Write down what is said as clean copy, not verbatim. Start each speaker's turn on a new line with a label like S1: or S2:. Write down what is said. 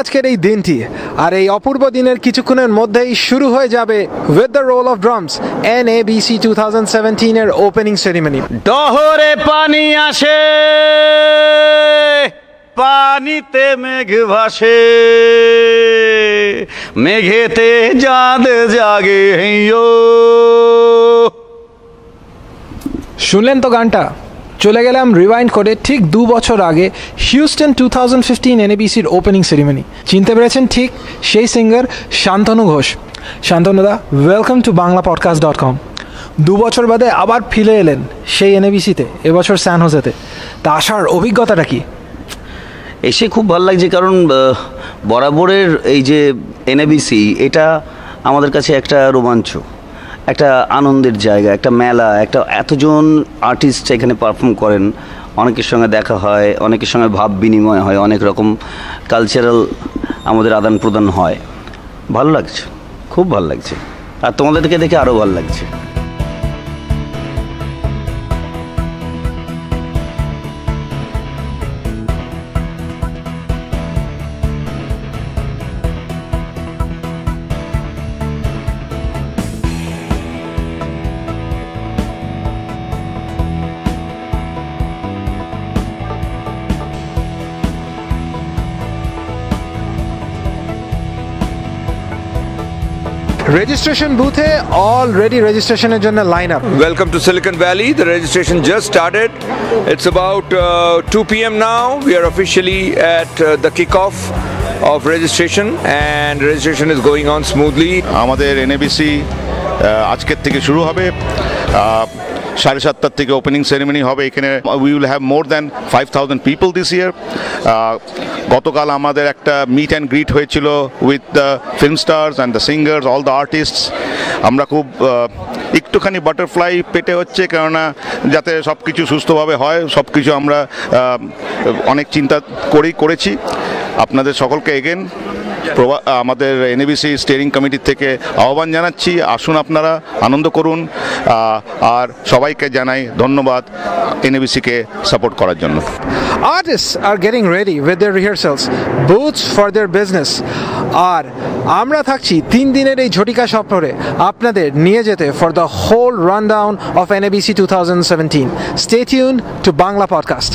S1: আজকের এই দিনটি, আর এই অপূর্ব দিনের কিছুক্ষণের মধ্যেই শুরু হয়ে যাবে with the roll of drums NABC 2017 এর ওপেনিং সেরিমনি।
S2: ডহরে পানি আসে, পানিতে মেঘ ভাসে, মেঘেতে চাঁদ জাগে।
S1: শুনলেন তো গানটা? চলে গেলাম রিওয়াইন্ড করে ঠিক 2 বছর আগে হিউস্টন 2015 NABCর ওপেনিং সেরিমনি। চিনতে পেরেছেন ঠিক সেই singer Shantanu Ghosh. Shantanuda, welcome to bangla-podcast.com। 2 বছর বাদে আবার ফিরে এলেন সেই NABCতে, এবছর স্যান হোজেতে। তা আসার অভিজ্ঞতাটা কি?
S2: এসে খুব ভালো লাগছে, কারণ বরাবরের এই যে NABC, এটা আমাদের কাছে একটা রোমাঞ্চ, একটা আনন্দের জায়গা, একটা মেলা, একটা এতজন আর্টিস্ট এখানে পারফর্ম করেন, অনেকের সঙ্গে দেখা হয়, অনেকের সঙ্গে ভাব বিনিময় হয়, অনেক রকম কালচারাল আমাদের আদান প্রদান হয়। ভালো লাগছে, খুব ভালো লাগছে, আর তোমাদেরকে দেখে আরও ভালো লাগছে।
S1: রেজিস্ট্রেশন বুথে অলরেডি রেজিস্ট্রেশনের জন্য line up.
S3: Welcome to Silicon Valley. The registration just started. It's about 2 p.m. now. We are officially at the kickoff of registration, and registration is going on smoothly.
S4: আমাদের NABC আজকের থেকে শুরু হবে, 7:30 থেকে opening ceremony হবে এখানে। We will have more than 5,000 people this ইয়ার। গতকাল আমাদের একটা মিট অ্যান্ড গ্রিট হয়েছিল with the film stars and the singers, all the artists. আমরা খুব একটুখানি বাটারফ্লাই পেটে হচ্ছে, কেননা যাতে সব কিছু সুস্থভাবে হয়, সব কিছু আমরা অনেক চিন্তা করেছি। আপনাদের সকলকে এগেন আমাদের NABC স্টিয়ারিং কমিটির থেকে আহ্বান জানাচ্ছি, আসুন আপনারা আনন্দ করুন। আর সবাইকে জানাই ধন্যবাদ NABC-কে সাপোর্ট করার জন্য।
S1: Artists are getting ready with their rehearsals, booths for their business, আর আমরা থাকছি 3 দিনের এই ঝটিকা সফরে আপনাদের নিয়ে যেতে for the whole rundown of NABC 2017. Stay tuned to Bangla Podcast.